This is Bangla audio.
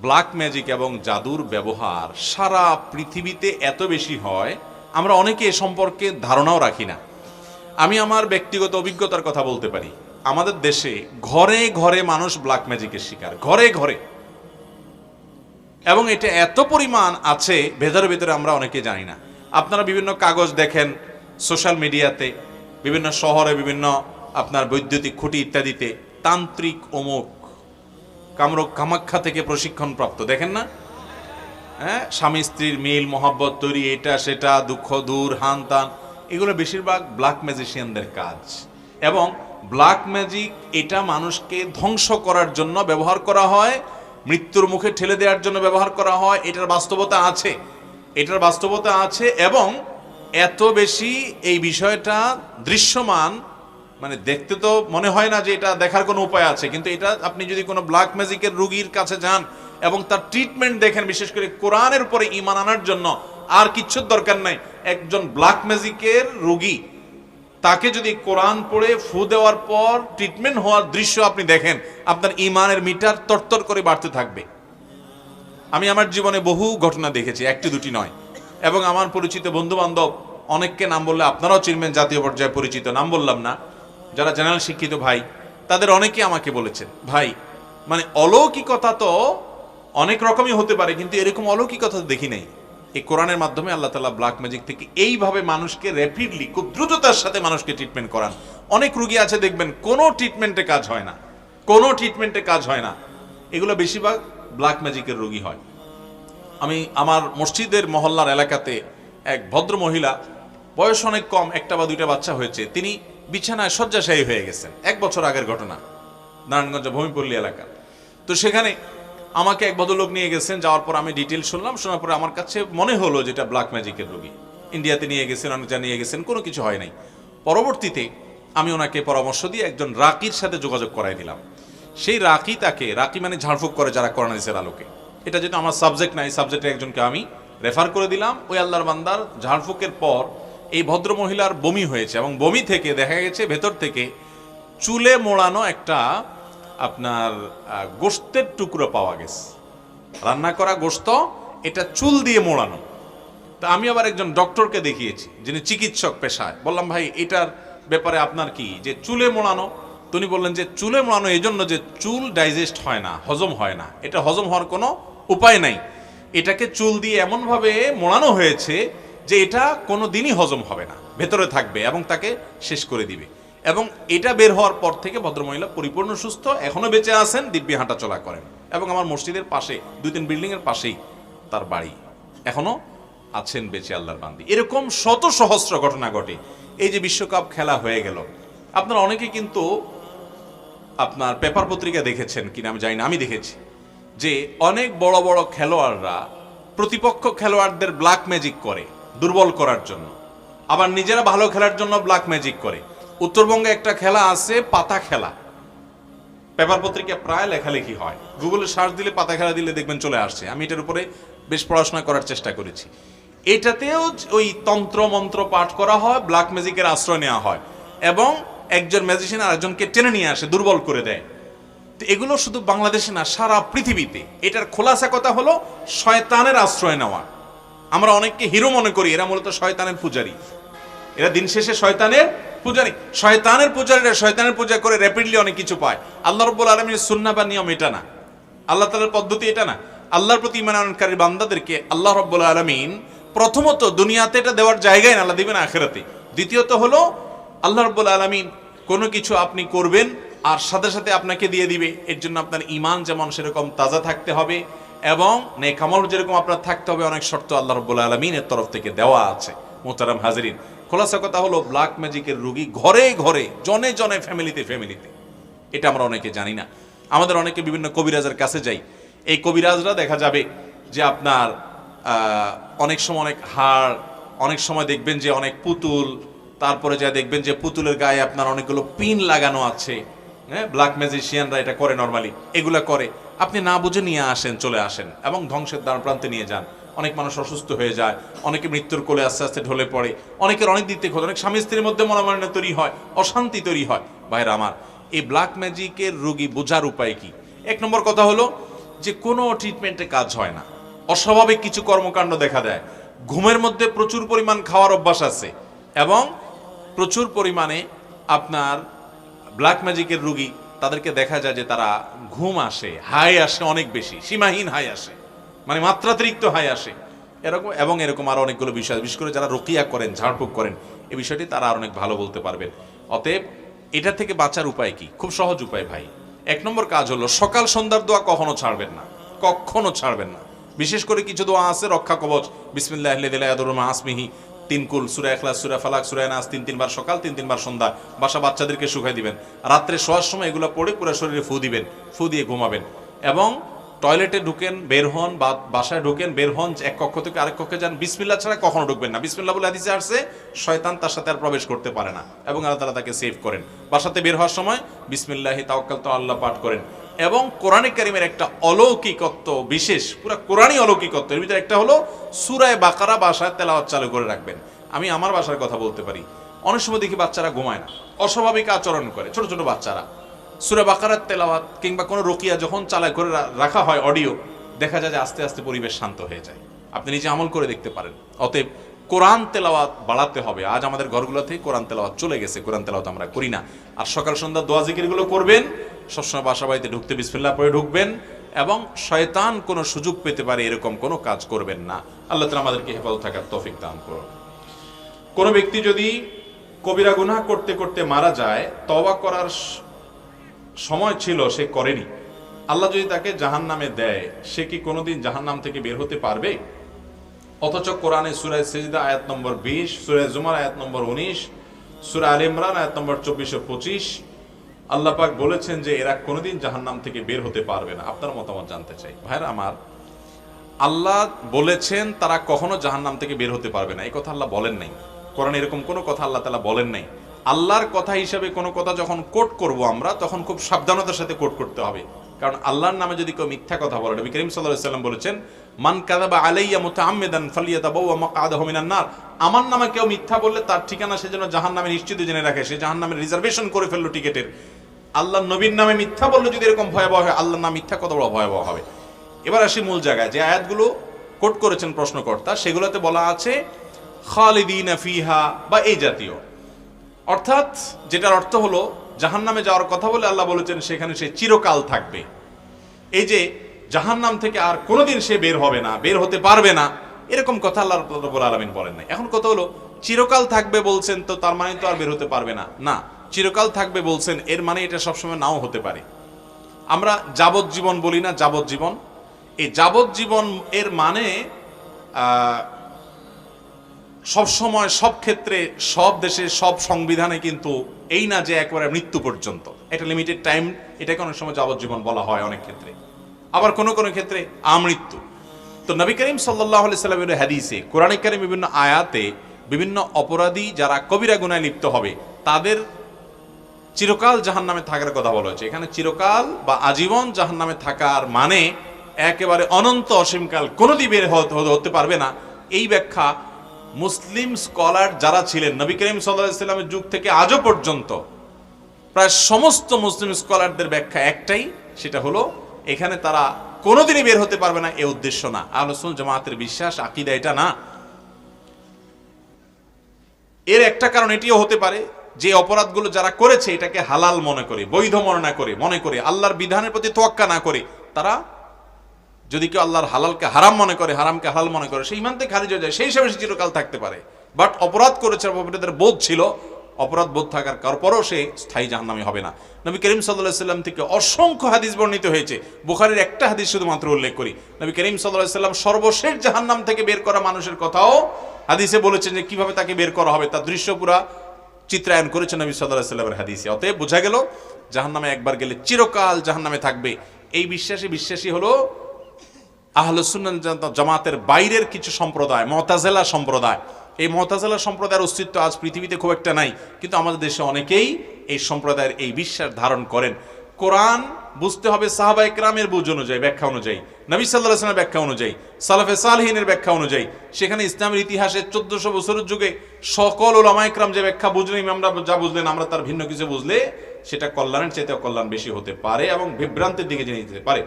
ব্ল্যাক ম্যাজিক এবং জাদুর ব্যবহার সারা পৃথিবীতে এত বেশি হয়, আমরা অনেকে এ সম্পর্কে ধারণাও রাখি না। আমি আমার ব্যক্তিগত অভিজ্ঞতার কথা বলতে পারি। আমাদের দেশে ঘরে ঘরে মানুষ ব্ল্যাক ম্যাজিকের শিকার, ঘরে ঘরে, এবং এটা এত পরিমাণ আছে ভেতরে ভেতরে আমরা অনেকে জানি না। আপনারা বিভিন্ন কাগজ দেখেন সোশ্যাল মিডিয়াতে, বিভিন্ন শহরে, বিভিন্ন আপনার বৈদ্যুতিক খুঁটি ইত্যাদিতে তান্ত্রিক অমুক কামরূপ কামাখ্যা থেকে প্রশিক্ষণ প্রাপ্ত, দেখেন না? হ্যাঁ, স্বামী স্ত্রীর মিল মহব্বত তৈরি, এটা সেটা, দুঃখ দূর, হান তান, এগুলো বেশিরভাগ ব্ল্যাক ম্যাজিশিয়ানদের কাজ। এবং ব্ল্যাক ম্যাজিক এটা মানুষকে ধ্বংস করার জন্য ব্যবহার করা হয়, মৃত্যুর মুখে ঠেলে দেওয়ার জন্য ব্যবহার করা হয়। এটার বাস্তবতা আছে, এটার বাস্তবতা আছে। এবং এত বেশি এই বিষয়টা দৃশ্যমান, মানে দেখতে তো মনে হয় না যে এটা দেখার কোনো উপায় আছে, কিন্তু এটা আপনি যদি কোনো ব্ল্যাক ম্যাজিকের রোগীর কাছে যান এবং তার ট্রিটমেন্ট দেখেন, বিশেষ করে কোরআনের উপরে ঈমান আনার জন্য আর কিচ্ছুর দরকার নাই। একজন ব্ল্যাক ম্যাজিকের রোগী, তাকে যদি কোরআন পড়ে ফু দেওয়ার পর ট্রিটমেন্ট হওয়ার দৃশ্য আপনি দেখেন, আপনার ঈমানের মিটার তরতর করে বাড়তে থাকবে। আমি আমার জীবনে বহু ঘটনা দেখেছি, একটি দুটি নয়। এবং আমার পরিচিত বন্ধু বান্ধব অনেককে নাম বললে আপনারাও চিনবেন, জাতীয় পর্যায়ে পরিচিত, নাম বললাম না, যারা জেনারেল শিক্ষিত ভাই, তাদের অনেকে আমাকে বলেছেন, ভাই মানে অলৌকিকতা তো অনেক রকমই হতে পারে, কিন্তু এরকম অলৌকিকতা দেখি নাই। এই কোরআনের মাধ্যমে আল্লাহ তাআলা ব্ল্যাক ম্যাজিক থেকে এইভাবে মানুষকে র্যাপিডলি, খুব দ্রুততার সাথে মানুষকে ট্রিটমেন্ট করান। অনেক রুগী আছে দেখবেন কোনো ট্রিটমেন্টে কাজ হয় না, কোনো ট্রিটমেন্টে কাজ হয় না। এগুলো বেশিরভাগ ব্ল্যাক ম্যাজিকের রোগী হয়। আমি আমার মসজিদের মহল্লার এলাকাতে এক ভদ্র মহিলা, বয়স অনেক কম, একটা বা দুইটা বাচ্চা হয়েছে, তিনি বিছানায় শয্যাশায়ী হয়ে গেছেন। 1 বছর আগের ঘটনা, নারায়ণগঞ্জ ভূমিপল্লী এলাকা। তো সেখানে আমাকে এক ভদ্রলোক নিয়ে গেছেন, যাওয়ার পর আমি ডিটেল শুনলাম। শোনার পরে আমার কাছে মনে হলো যেটা ব্ল্যাক ম্যাজিকের রোগী। ইন্ডিয়াতে নিয়ে গেছেন, অনেক নিয়ে গেছেন, কোনো কিছু হয় নাই। পরবর্তীতে আমি ওনাকে পরামর্শ দিয়ে একজন রাকির সাথে যোগাযোগ করাই দিলাম। সেই রাকি, তাকে, রাকি মানে ঝাড়ফুঁক করে যারা কোরআন হাদিসের আলোকে, এটা যেটা আমার সাবজেক্ট নাই, সাবজেক্টে একজনকে আমি রেফার করে দিলাম। ওই আল্লাহর বান্দার ঝাড়ফুঁকের পর এই ভদ্র মহিলার বমি হয়েছে, এবং বমি থেকে দেখা গেছে ভেতর থেকে চুলে মোড়ানো একটা আপনার গোশতের টুকরো পাওয়া গেছে, রান্না করা গোশত, এটা চুল দিয়ে মোড়ানো। তা আমি আবার একজন ডক্টরকে দেখিয়েছি, যিনি চিকিৎসক পেশায়। বললাম, ভাই এটার ব্যাপারে আপনার কি, যে চুলে মোড়ানো? তিনি বললেন যে চুলে মোড়ানো এই জন্য যে চুল ডাইজেস্ট হয় না, হজম হয় না, এটা হজম হওয়ার কোনো উপায় নাই। এটাকে চুল দিয়ে এমনভাবে মোড়ানো হয়েছে যে এটা কোনো দিনই হজম হবে না, ভেতরে থাকবে এবং তাকে শেষ করে দিবে। এবং এটা বের হওয়ার পর থেকে ভদ্রমহিলা পরিপূর্ণ সুস্থ, এখনো বেঁচে আছেন, দিব্যি হাঁটা চলা করেন। এবং আমার মসজিদের পাশে 2-3 বিল্ডিংয়ের পাশেই তার বাড়ি, এখনো আছেন বেঁচে আল্লাহর বান্দি। এরকম শত সহস্র ঘটনা ঘটে। এই যে বিশ্বকাপ খেলা হয়ে গেল, আপনারা অনেকে কিন্তু আপনার পেপার পত্রিকা দেখেছেন কিনা আমি জানি না, আমি দেখেছি যে অনেক বড় বড় খেলোয়াড়রা প্রতিপক্ষ খেলোয়াড়দের ব্ল্যাক ম্যাজিক করে দুর্বল করার জন্য, আবার নিজেরা ভালো খেলার জন্য ব্ল্যাক ম্যাজিক করে। উত্তরবঙ্গে একটা খেলা আছে, পাতা খেলা, পেপার পত্রিকা প্রায় লেখালেখি হয়, গুগলে সার্চ দিলে পাতা খেলা দিলে দেখবেন চলে আসছে। আমি এটার উপরে বেশ পড়াশোনা করার চেষ্টা করেছি। এটাতেও ওই তন্ত্র মন্ত্র পাঠ করা হয়, ব্ল্যাক ম্যাজিকের আশ্রয় নেওয়া হয়, এবং একজন ম্যাজিশিয়ান আরেকজনকে টেনে নিয়ে আসে, দুর্বল করে দেয়। তো এগুলো শুধু বাংলাদেশে না, সারা পৃথিবীতে। এটার খোলাসা কথা হলো শয়তানের আশ্রয় নেওয়া। আমরা অনেককে হিরো মনে করি, এরা মূলত শয়তানের পূজারী, এরা দিন শেষে শয়তানের পূজারী। শয়তানের পূজারীরা শয়তানের পূজা করে র্যাপিডলি অনেক কিছু পায়। আল্লাহ রাব্বুল আলামিনের সুন্নাহ বা নিয়ম এটা না, আল্লাহ তাআলার পদ্ধতি এটা না। আল্লাহর প্রতি ঈমান আনয়নকারী বান্দাদেরকে আল্লাহ রাব্বুল আলামিন প্রথমত দুনিয়াতে এটা দেওয়ার জায়গায় না, আল্লাহ দিবেন আখিরাতে। দ্বিতীয়ত হলো আল্লাহ রাব্বুল আলামিন কোনো কিছু আপনি করবেন আর সাথে সাথে আপনাকে দিয়ে দিবে। এর জন্য আপনার ঈমান যেমন সেরকম তাজা থাকতে হবে, এবং নেক আমল যেরকম আপনার থাকতে হবে, অনেক শর্ত আল্লাহ রাব্বুল আলামিনের তরফ থেকে দেওয়া আছে। মোহতারাম হাজিরিন, খোলাসা কথা হলো ব্ল্যাক ম্যাজিকের রোগী ঘরে ঘরে, জনে জনে, ফ্যামিলিতে ফ্যামিলিতে। এটা আমরা অনেকে জানি না। আমাদের অনেকে বিভিন্ন কবিরাজের কাছে যাই, এই কবিরাজরা দেখা যাবে যে আপনার অনেক সময় অনেক হাড়, অনেক সময় দেখবেন যে অনেক পুতুল, তারপরে যা দেখবেন যে পুতুলের গায়ে আপনার অনেকগুলো পিন লাগানো আছে। হ্যাঁ, ব্ল্যাক ম্যাজিশিয়ানরা এটা করে, নর্মালি এগুলা করে। আপনি না বুঝে নিয়ে আসেন, চলে আসেন, এবং ধ্বংসের দ্বার প্রান্তে নিয়ে যান। অনেক মানুষ অসুস্থ হয়ে যায়, অনেকে মৃত্যুর কোলে আস্তে আস্তে ঢলে পড়ে, অনেকের অনেক দিক থেকে, অনেক স্বামী স্ত্রীর মধ্যে মনোমালিন্য তৈরি হয়, অশান্তি তৈরি হয়। ভাইরা আমার, এই ব্ল্যাক ম্যাজিকের রোগী বোঝার উপায় কি? 1 নম্বর কথা হলো যে কোনো ট্রিটমেন্টে কাজ হয় না, অস্বাভাবিক কিছু কর্মকাণ্ড দেখা দেয়, ঘুমের মধ্যে প্রচুর পরিমাণ খাওয়ার অভ্যাস আছে, এবং প্রচুর পরিমাণে আপনার ব্ল্যাক ম্যাজিকের রুগী, তাদেরকে দেখা যায় যে তারা ঘুম আসে, হাই আসে অনেক বেশি, সীমাহীন হাই আসে, মানে মাত্রাতিরিক্ত হাই আসে এরকম, এবং এরকম আরো অনেকগুলো বিষয়, বিশেষ করে যারা রুকিয়া করেন, ঝাড়ফুঁক করেন, এই বিষয়টি তারা আর অনেক ভালো বলতে পারবেন। অতএব এটা থেকে বাঁচার উপায় কি? খুব সহজ উপায় ভাই। এক নম্বর কাজ হলো সকাল সন্ধ্যার দোয়া কখনো ছাড়বেন না, কখনো ছাড়বেন না। বিশেষ করে কিছু দোয়া আছে রক্ষা কবচ, বিসমিল্লাহিল লাযী লা ইয়াদুররু মা ইসমিহি, 3 কুল, সূরা ইখলাস, সূরা ফালাক, সূরা নাস, 3 বার সকাল, 3 বার সন্ধ্যা। বাসা বাচ্চাদেরকে শুকাই দিবেন, রাত্রে শোয়ার সময় এগুলো পড়ে পুরো শরীরে ফু দিবেন, ফু দিয়ে ঘুমাবেন। এবং টয়লেটে ঢুকেন, বের হন, বা বাসায় ঢুকেন, বের হন, এক কক্ষ থেকে আরেক কক্ষে যান, বিসমিল্লাহ ছাড়া কখনো ঢুকবেন না। বিসমিল্লাহ বলে হাদিসে আসছে শয়তান তার সাথে আর প্রবেশ করতে পারে না, এবং আল্লাহ তাআলা তাকে সেভ করেন। বাসাতে বের হওয়ার সময় বিসমিল্লাহি তাওয়াক্কালতু আল্লাহ পাঠ করেন। এবং কোরআনে কারীমের একটা অলৌকিকত্ব, বিশেষ পুরো কোরআনই অলৌকিকত্ব, এর ভিতরে একটা হলো সূরা বাকারা বাসায় তেলাওয়াত চালু করে রাখবেন। আমি আমার বাসার কথা বলতে পারি, অনেক সময় দেখি বাচ্চারা ঘুমায় না, অস্বাভাবিক আচরণ করে, ছোট ছোট বাচ্চারা। সূরা বাকারার তেলাওয়াত কিংবা কোনো রুকিয়া যখন চালায় করে রাখা হয় অডিও, দেখা যায় যে আস্তে আস্তে পরিবেশ শান্ত হয়ে যায়। আপনি নিজে আমল করে দেখতে পারেন। অতএব কোরআন তেলাওয়াত বাড়াতে হবে। আজ আমাদের ঘরগুলো থেকে কোরআন তেলাওয়াত চলে গেছে, কোরআন তেলাওয়াত আমরা করি না। আর সকাল সন্ধ্যা দোয়া জিকিরগুলো করবেন, সবসময় বাসা বাড়িতে ঢুকতে বিসমিল্লাহ পড়ে ঢুকবেন, এবং শয়তান কোনো সুযোগ পেতে পারে এরকম কোনো কাজ করবেন না। আল্লাহ তাআলা আমাদেরকে হেফাজত থাকার তৌফিক দান করুন। কোনো ব্যক্তি যদি কবিরা গুনাহ করতে করতে মারা যায়, তওবা করার সময় ছিল, সে করেনি, আল্লাহ যদি তাকে জাহান্নামে দেয়, সে কি কোনোদিন জাহান্নাম থেকে বের হতে পারবে? অথচ কোরআনে সূরা সিজদা আয়াত নম্বর 20, সূরা জুমার আয়াত নম্বর 19, সূরা আলে ইমরান আয়াত নম্বর 24 ও 25 আল্লাহ পাক বলেছেন যে এরা কোনোদিন জাহান্নাম থেকে বের হতে পারবে না। আপনার মতামত জানতে চাই ভাইরা আমার। আল্লাহ বলেছেন তারা কখনো জাহান্নাম থেকে বের হতে পারবে না, এই কথা আল্লাহ বলেন নাই। কোরআনে এরকম কোনো কথা আল্লাহ তাআলা বলেন নাই। আল্লাহর কথা হিসাবে কোনো কথা যখন কোট করব আমরা, তখন খুব সাবধানতার সাথে কোট করতে হবে। কারণ আল্লাহর নামে যদি কেউ মিথ্যা কথা বলে, নবী করিম সাল্লাল্লাহু আলাইহি ওয়াসাল্লাম বলেছেন, মান কাযাবা আলাইয়া মুতাআম্মিদান ফালিয়াতাবাওয়া মাকআদাহু মিনান নার। আমার নামে কেউ মিথ্যা বললে তার ঠিকানা সে যেন জাহান্নামে নিশ্চিত জেনে রাখে, সে জাহান্নামের রিজার্ভেশন করে ফেললো টিকেটের। আল্লাহর নবীর নামে মিথ্যা বললে যদি এরকম ভয়াবহ হয়, আল্লাহর নামে মিথ্যা কত বড় ভয়াবহ হবে। এবার আসি মূল জায়গায়। যে আয়াতগুলো কোট করেছেন প্রশ্নকর্তা, সেগুলোতে বলা আছে খালিদিনা ফিহা বা এই জাতীয়, অর্থাৎ যেটার অর্থ হলো জাহান্নামে যাওয়ার কথা বলে আল্লাহ বলেছেন সেখানে সে চিরকাল থাকবে। এই যে জাহান্নাম থেকে আর কোনোদিন সে বের হবে না, বের হতে পারবে না, এরকম কথা আল্লাহ রাব্বুল আলামিন বলেন নাই। এখন কথা হলো চিরকাল থাকবে বলছেন, তো তার মানে তো আর বের হতে পারবে না? না, চিরকাল থাকবে বলছেন, এর মানে এটা সবসময় নাও হতে পারে। আমরা যাবজ্জীবন বলি না, যাবজ্জীবন। এই যাবজ্জীবন এর মানে সব সময়, সব ক্ষেত্রে, সব দেশে, সব সংবিধানে কিন্তু এই না যে একবারে মৃত্যু পর্যন্ত, এটা লিমিটেড টাইম, এটাকে অনেক সময় যাবজ্জীবন বলা হয় অনেক ক্ষেত্রে, আবার কোনো কোনো ক্ষেত্রে আমৃত্যু। তো নবী করিম সাল্লাল্লাহু আলাইহি সাল্লামের হাদিসে, কোরআনে কারীম বিভিন্ন আয়াতে বিভিন্ন অপরাধী যারা কবিরা গুনায় লিপ্ত হবে তাদের চিরকাল জাহান্নামে থাকার কথা বলা হয়েছে। এখানে চিরকাল বা আজীবন জাহান্নামে থাকার মানে একেবারে অনন্ত অসীমকাল কোনোদিন বের হতে পারবে না। এই ব্যাখ্যা মুসলিম স্কলার যারা ছিলেন নবী করিম সাল্লাল্লাহু আলাইহি সাল্লামের যুগ থেকে আজও পর্যন্ত, প্রায় সমস্ত মুসলিম স্কলারদের ব্যাখ্যা একটাই, সেটা হলো এখানে তারা কোনোদিনই বের হতে পারবে না, এ উদ্দেশ্য না। আহলে সুন্নাত জামাতের বিশ্বাস, আকীদা এটা না। এর একটা কারণ এটিও হতে পারে যে অপরাধগুলো যারা করেছে এটাকে হালাল মনে করে, বৈধ মনে করে, আল্লাহর বিধানের প্রতি তোয়াক্কা না করে, তারা যদি কেউ আল্লাহর হালালকে হারাম মনে করে, হারামকে হালাল মনে করে, সেই ইমান থেকে খারিজ হয়ে যায়, সেই হিসাবে সে চিরকাল থাকতে পারে। বাট অপরাধ করেছে, অপরাধের বোধ ছিল, অপরাধ বোধ থাকার পরও সে স্থায়ী জাহান্নামী হবে না। নবী করিম সাল্লাল্লাহু আলাইহি সাল্লাম থেকে অসংখ্য হাদিস বর্ণিত হয়েছে, বুখারীর একটা হাদিস শুধুমাত্র উল্লেখ করি। নবী করিম সাল্লাল্লাহু আলাইহি সাল্লাম সর্বশেষ জাহান্নাম থেকে বের করা মানুষের কথাও হাদিসে বলেছেন যে কিভাবে তাকে বের করা হবে, তার দৃশ্য পুরা চিত্রায়ন করেছেন নবী সাল্লাল্লাহু আলাইহি সাল্লামের হাদিসে। অতএব বোঝা গেল জাহান্নামে একবার গেলে চিরকাল জাহান্নামে থাকবে, এই বিশ্বাসী হলো আহলুস সুন্নাহ জামাতের বাইরের কিছু সম্প্রদায়, মুতাজিলা সম্প্রদায়। এই মুতাজিলা সম্প্রদায়ের অস্তিত্ব আজ পৃথিবীতে খুব একটা নাই, কিন্তু আমাদের দেশে অনেকেই এই সম্প্রদায়ের এই বিশ্বাস ধারণ করেন। কোরআন বুঝতে হবে সাহাবা ইকরামের বুঝ অনুযায়ী, ব্যাখ্যা অনুযায়ী, নবী সাল্লাল্লাহু আলাইহি ওয়াসাল্লামের ব্যাখ্যা অনুযায়ী, সালাফে সালেহিনের ব্যাখ্যা অনুযায়ী। সেখানে ইসলামের ইতিহাসে 1400 বছরের যুগে সকল উলামা ইকরাম যে ব্যাখ্যা বুঝলেন, আমরা যা বুঝলেন, আমরা তার ভিন্ন কিছু বুঝলে সেটা কল্যাণের চাইতে অকল্যাণ বেশি হতে পারে এবং বিভ্রান্তির দিকে নিয়ে যেতে পারে।